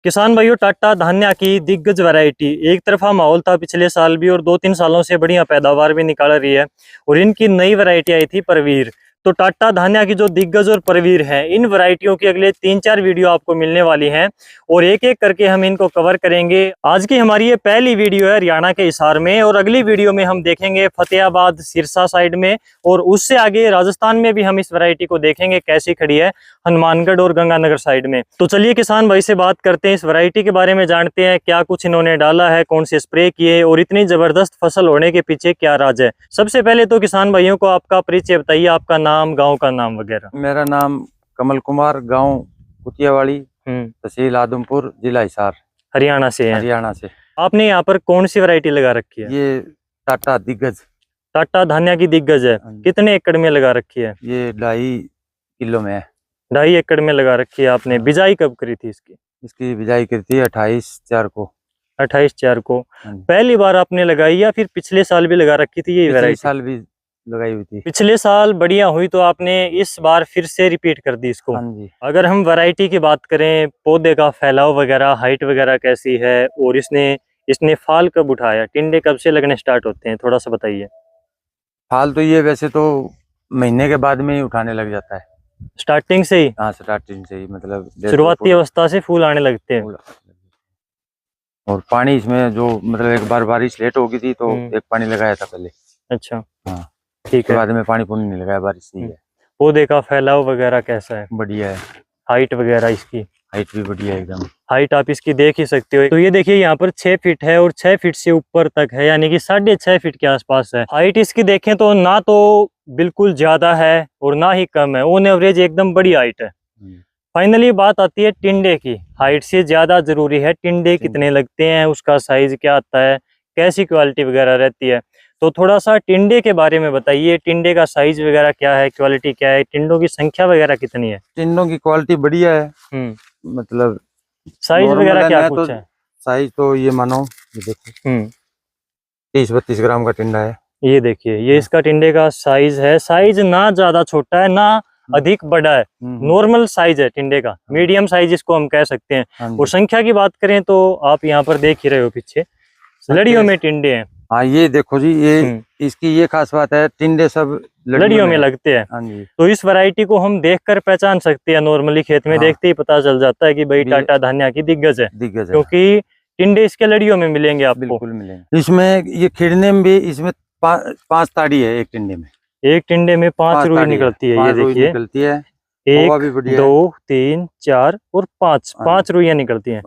किसान भाइयों, टाटा धान्या की दिग्गज वैरायटी एक तरफा माहौल था पिछले साल भी और 2-3 सालों से बढ़िया पैदावार भी निकाल रही है। और इनकी नई वैरायटी आई थी परवीर। तो टाटा धान्या की जो दिग्गज और परवीर है, इन वैरायटियों की अगले 3-4 वीडियो आपको मिलने वाली हैं और एक एक करके हम इनको कवर करेंगे। आज की हमारी ये पहली वीडियो है हरियाणा के हिसार में, और अगली वीडियो में हम देखेंगे फतेहाबाद सिरसा साइड में, और उससे आगे राजस्थान में भी हम इस वैरायटी को देखेंगे कैसी खड़ी है, हनुमानगढ़ और गंगानगर साइड में। तो चलिए किसान भाई से बात करते हैं, इस वैरायटी के बारे में जानते हैं, क्या कुछ इन्होंने डाला है, कौन से स्प्रे किए और इतनी जबरदस्त फसल होने के पीछे क्या राज है। सबसे पहले तो किसान भाइयों को आपका परिचय बताइए, आपका नाम, गांव का नाम वगैरह। मेरा नाम कमल कुमार, गांव कुतियावाड़ी, तहसील आदमपुर, जिला हिसार, हरियाणा से है। हरियाणा से। आपने यहाँ पर कौन सी वैरायटी लगा रखी है? ये टाटा दिग्गज, टाटा धान्या की दिग्गज है। कितने एकड़ में लगा रखी है? ये 2.5 किलो में है। 2.5 एकड़ में लगा रखी है आपने। बिजाई कब करी थी इसकी? इसकी बिजाई करती है 28/4 को। 28/4 को पहली बार आपने लगाई या फिर पिछले साल भी लगा रखी थी ये वैरायटी? पिछले साल भी लगाई हुई थी। पिछले साल बढ़िया हुई तो आपने इस बार फिर से रिपीट कर दी इसको। हाँ जी। अगर हम वैरायटी की बात करें, पौधे का फैलाव वगैरह, हाइट वगैरह कैसी है, और इसने फाल कब उठाया, टिंडे कब से लगने स्टार्ट होते हैं, थोड़ा सा बताइए। फाल तो ये वैसे तो महीने के बाद में ही उठाने लग जाता है। स्टार्टिंग से ही? हाँ, स्टार्टिंग से ही, मतलब शुरुआती अवस्था से फूल आने लगते हैं। और पानी इसमें जो मतलब एक बार बारिश लेट हो गई थी तो एक पानी लगाया था पहले। अच्छा, हाँ ठीक है। बाद में पानी पुनी नहीं लगाया, बारिश से ही है। पौधे का फैलाव वगैरह कैसा है? बढ़िया है। हाइट वगैरह इसकी? हाइट भी बढ़िया है एकदम। हाइट आप इसकी देख ही सकते हो। तो ये देखिए यहाँ पर 6 फीट है और 6 फीट से ऊपर तक है, यानी कि 6.5 फीट के आसपास है। हाइट इसकी देखें तो ना तो बिल्कुल ज्यादा है और ना ही कम है, ऑन एवरेज एकदम बड़ी हाइट है। फाइनली बात आती है टिंडे की। हाइट से ज्यादा जरूरी है टिंडे कितने लगते हैं, उसका साइज क्या आता है, कैसी क्वालिटी वगैरह रहती है। तो थोड़ा सा टिंडे के बारे में बताइए, टिंडे का साइज वगैरह क्या है, क्वालिटी क्या है, टिंडों की संख्या वगैरह कितनी है? टिंडों की क्वालिटी बढ़िया है। मतलब साइज वगैरह क्या कुछ है? साइज तो ये मानो, ये देखो 30-32 ग्राम का टिंडा है। ये देखिए, ये इसका टिंडे का साइज है। साइज ना ज्यादा छोटा है ना अधिक बड़ा है, नॉर्मल साइज है टिंडे का, मीडियम साइज इसको हम कह सकते हैं। और संख्या की बात करें तो आप यहाँ पर देख ही रहे हो, पीछे लड़ियों में टिंडे हैं। हाँ, ये देखो जी, ये इसकी ये खास बात है, टिंडे सब लड़ियों में लगते हैं। हाँ जी। तो इस वैरायटी को हम देखकर पहचान सकते हैं, नॉर्मली खेत में देखते ही पता चल जाता है कि भाई टाटा धान्या की दिग्गज है, क्योंकि टिंडे इसके लड़ियों में मिलेंगे आपको। बिल्कुल मिलेंगे। इसमें ये खिड़ने में भी इसमें 5 ताड़ी है एक टिंडे में। एक टिंडे में 5 रुई निकलती है। ये देखिए, निकलती है। 1 2 3 4 और 5 रुइयां निकलती हैं।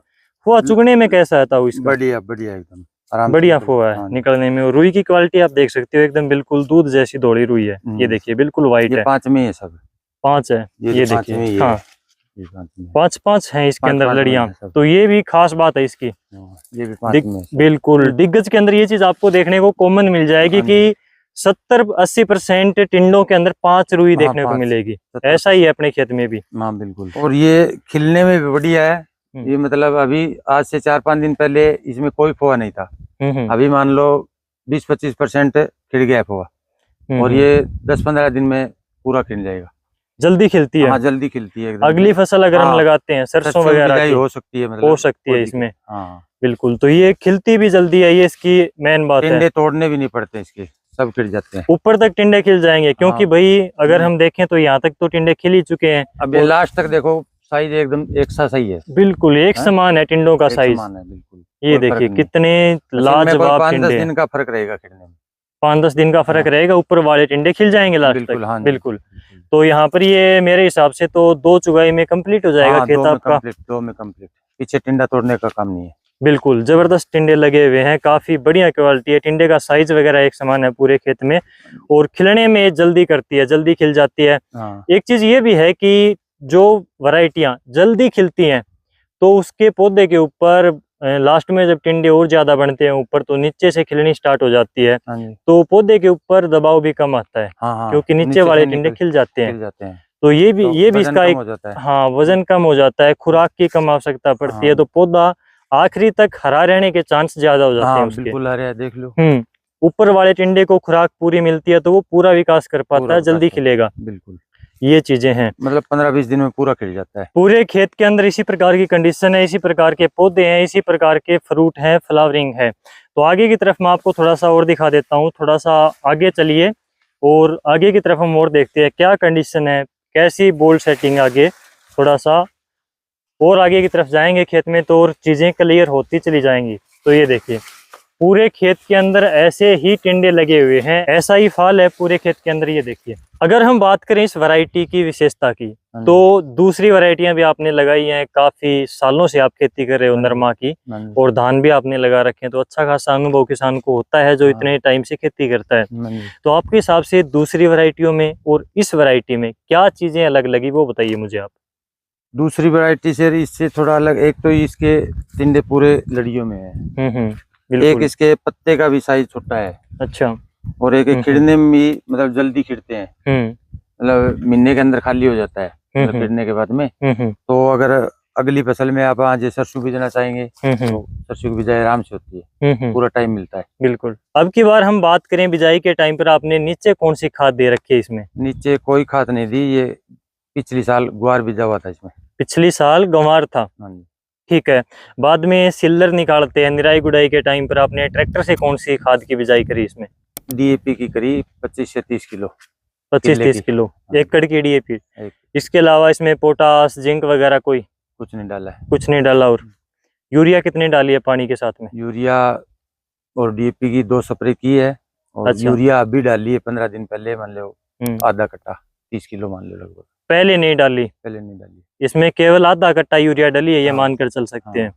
फुआ चुगने में कैसा आता है इसका? बढ़िया बढ़िया, एकदम बढ़िया फुआ है निकलने में। और रुई की क्वालिटी आप देख सकते हो, एकदम बिल्कुल दूध जैसी धोली रुई है। ये देखिए, बिल्कुल व्हाइट है। 5 में है सब। 5 है, ये देखिए। हाँ, 5 है इसके अंदर लड़ियां। तो ये भी खास बात है इसकी। ये भी 5 में। बिल्कुल दिग्गज के अंदर ये चीज आपको देखने को कॉमन मिल जाएगी कि 70-80% टिंडों के अंदर 5 रुई देखने को मिलेगी। ऐसा ही है अपने खेत में भी। हाँ बिल्कुल। और ये खिलने में भी बढ़िया है। ये मतलब अभी आज से 4-5 दिन पहले इसमें कोई फोआ नहीं था। अभी मान लो 20-25% खिल गया फोआ, और ये 10-15 दिन में पूरा खिल जाएगा। जल्दी खिलती है। हाँ, जल्दी खिलती है। अगली फसल अगर हम लगाते हैं, सरसों वगैरह की हो सकती है, मतलब हो सकती है इसमें। हाँ बिल्कुल। तो ये खिलती भी जल्दी है, ये इसकी मेन बात है। टिंडे तोड़ने भी नहीं पड़ते इसके, सब खिल जाते हैं। ऊपर तक टिंडे खिल जाएंगे, क्योंकि भाई अगर हम देखें तो यहाँ तक तो टिंडे खिल ही चुके हैं। अब लास्ट तक देखो, साइज एकदम एक सा सही है। बिल्कुल एक समान है टिंडों का साइज। बिल्कुल। ये देखिए कितने लाजवाब टिंडे। 5-10 दिन का फर्क रहेगा खिलने में। 5-10 दिन का फर्क रहेगा, ऊपर वाले टिंडे खिल जाएंगे लास्ट तक। बिल्कुल। तो यहाँ पर ये मेरे हिसाब से तो 2 चुगाई में कंप्लीट हो जाएगा खेत आपका। 2 में कंप्लीट। पीछे टिंडा तोड़ने का काम नहीं है। बिल्कुल जबरदस्त टिंडे लगे हुए हैं, काफी बढ़िया क्वालिटी है। टिंडे का साइज वगैरह एक समान है पूरे खेत में, और खिलने में जल्दी करती है, जल्दी खिल जाती है। एक चीज ये भी है कि जो वैरायटियां जल्दी खिलती हैं तो उसके पौधे के ऊपर लास्ट में जब टिंडे और ज्यादा बनते हैं ऊपर, तो नीचे से खिलनी स्टार्ट हो जाती है, तो पौधे के ऊपर दबाव भी कम आता है। क्योंकि नीचे वाले टिंडे खिल जाते हैं। तो ये भी इसका एक वजन कम हो जाता है, खुराक की कम आवश्यकता पड़ती है, तो पौधा आखिरी तक हरा रहने के चांस ज्यादा हो जाते हैं उसके। बिल्कुल हरा है, देख लो। ऊपर वाले टिंडे को खुराक पूरी मिलती है तो वो पूरा विकास कर पाता है, जल्दी खिलेगा। बिल्कुल। ये चीजें हैं। मतलब 15-20 दिन में पूरा खिल जाता है। पूरे खेत के अंदर इसी प्रकार की कंडीशन है, इसी प्रकार के पौधे हैं, इसी प्रकार के फ्रूट हैं, फ्लावरिंग है। तो आगे की तरफ मैं आपको थोड़ा सा और दिखा देता हूँ, थोड़ा सा आगे चलिए और आगे की तरफ हम और देखते हैं क्या कंडीशन है, कैसी बोल्ड सेटिंग आगे। थोड़ा सा और आगे की तरफ जाएंगे खेत में तो और चीजें क्लियर होती चली जाएंगी। तो ये देखिए पूरे खेत के अंदर ऐसे ही टिंडे लगे हुए हैं, ऐसा ही फल है पूरे खेत के अंदर। ये देखिए अगर हम बात करें इस वैरायटी की विशेषता की, तो दूसरी वैरायटियां भी आपने लगाई हैं, काफी सालों से आप खेती कर रहे हो नरमा की, और धान भी आपने लगा रखे हैं, तो अच्छा खासा अनुभव किसान को होता है जो इतने टाइम से खेती करता है। तो आपके हिसाब से दूसरी वैरायटियों में और इस वैरायटी में क्या चीजें अलग लगी वो बताइए मुझे आप। दूसरी वैरायटी से इससे थोड़ा अलग, एक तो इसके टिंडे पूरे लड़ियों में है, एक इसके पत्ते का भी साइज छोटा है। अच्छा। और एक खिड़ने में भी मतलब जल्दी खिड़ते हैं, मतलब महीने के अंदर खाली हो जाता है मतलब खिड़ने के बाद में। तो अगर अगली फसल में आप आज सरसों बीजना चाहेंगे तो सरसों की बिजाई आराम से होती है, पूरा टाइम मिलता है। बिल्कुल। अब की बार हम बात करें बिजाई के टाइम पर आपने नीचे कौन सी खाद दे रखी है इसमें? नीचे कोई खाद नहीं दी, ये पिछली साल ग्वार बीजा हुआ था इसमें। पिछली साल गंवार था, ठीक है। बाद में सिल्लर निकालते हैं, निराई गुड़ाई के टाइम पर आपने ट्रैक्टर से कौन सी खाद की बिजाई करी इसमें? डीएपी की करी 25 से 30 किलो। 25-30 किलो एकड़ की डीएपी। इसके अलावा इसमें पोटास जिंक वगैरह कोई कुछ नहीं डाला है? कुछ नहीं डाला। और यूरिया कितनी डाली है पानी के साथ में? यूरिया और डीएपी की 2 स्प्रे की है, और अच्छा। यूरिया अभी डाली है 15 दिन पहले, मान लो आधा कट्टा 30 किलो मान लो लगभग। पहले नहीं डाली? पहले नहीं डाली, इसमें केवल आधा कट्टा यूरिया डाली है, ये मानकर चल सकते हैं।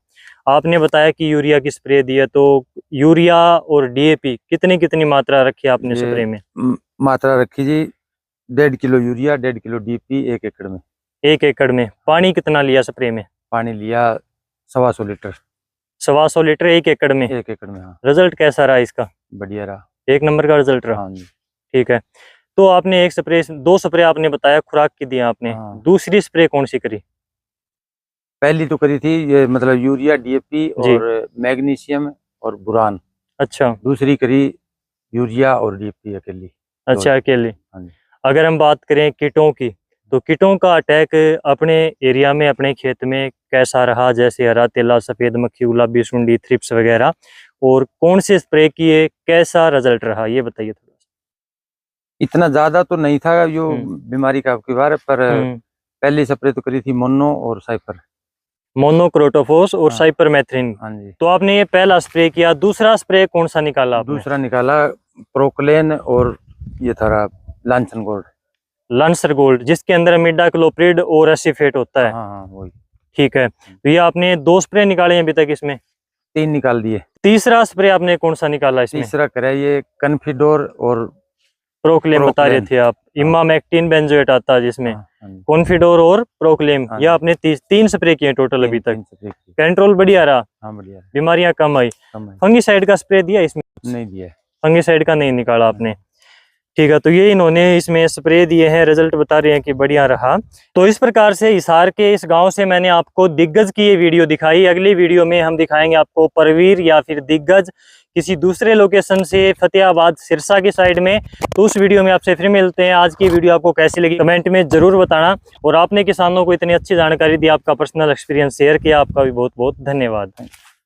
आपने बताया कि यूरिया की स्प्रे दी है, तो यूरिया और डीएपी कितनी कितनी मात्रा रखी है आपने स्प्रे में? मात्रा रखी जी 1.5 किलो यूरिया, 1.5 किलो डीएपी 1 एकड़ में। 1 एकड़ में पानी कितना लिया स्प्रे में? पानी लिया 125 लीटर। 125 लीटर 1 एकड़ में? 1 एकड़ में, हाँ। रिजल्ट कैसा रहा इसका? बढ़िया रहा, 1 नंबर का रिजल्ट रहा। हाँ जी। ठीक है, तो आपने 2 स्प्रे आपने बताया खुराक की दी आपने, हाँ। दूसरी स्प्रे कौन सी करी? पहली तो करी थी ये मतलब यूरिया डीएपी और मैग्नीशियम और बोरान। अच्छा। दूसरी करी यूरिया और डीएपी अकेली। अच्छा, अकेली। हाँ। अगर हम बात करें कीटों की, तो कीटों का अटैक अपने एरिया में अपने खेत में कैसा रहा, जैसे हरा तेला, सफेद मक्खी, गुलाबी सुंडी, थ्रिप्स वगैरह, और कौन से स्प्रे किए, कैसा रिजल्ट रहा, ये बताइए थोड़ा। इतना ज्यादा तो नहीं था जो बीमारी का आपकी बार, पर पहली स्प्रे तो करी थी मोनो और साइपर, मोनोक्रोटोफॉस और साइपरमेथ्रिन। हाँ जी। तो आपने ये पहला स्प्रे किया, दूसरा स्प्रे कौन सा निकाला आपने? दूसरा निकाला प्रोक्लेन और ये था लांसन गोल्ड। लांसर गोल्ड, जिसके अंदर इमिडाक्लोप्रिड और एसिफेट होता है। हाँ, वही। ठीक है, तो ये आपने 2 स्प्रे निकाले अभी तक, इसमें 3 निकाल दिए। तीसरा स्प्रे आपने कौन सा निकाला इसमें? तीसरा करा ये कन्फिडोर और प्रोक्लेम बता रहे थे आप। इमामेक्टिन बेंजोएट आता है जिसमें, कॉन्फिडोर और प्रोक्लेम, ये आपने 3 स्प्रे किए टोटल अभी तक। कंट्रोल बढ़िया रहा? हाँ, बढ़िया। बीमारियां कम आई? फंगीसाइड का स्प्रे दिया इसमें? नहीं दिया, फंगीसाइड का नहीं निकाला आपने। ठीक है, तो ये इन्होंने इसमें स्प्रे दिए हैं, रिजल्ट बता रहे हैं कि बढ़िया रहा। तो इस प्रकार से हिसार के इस गांव से मैंने आपको दिग्गज की ये वीडियो दिखाई। अगली वीडियो में हम दिखाएंगे आपको परवीर या फिर दिग्गज किसी दूसरे लोकेशन से, फतेहाबाद सिरसा की साइड में। तो उस वीडियो में आपसे फिर मिलते हैं। आज की वीडियो आपको कैसी लगी कमेंट में जरूर बताना, और आपने किसानों को इतनी अच्छी जानकारी दी, आपका पर्सनल एक्सपीरियंस शेयर किया, आपका भी बहुत बहुत धन्यवाद।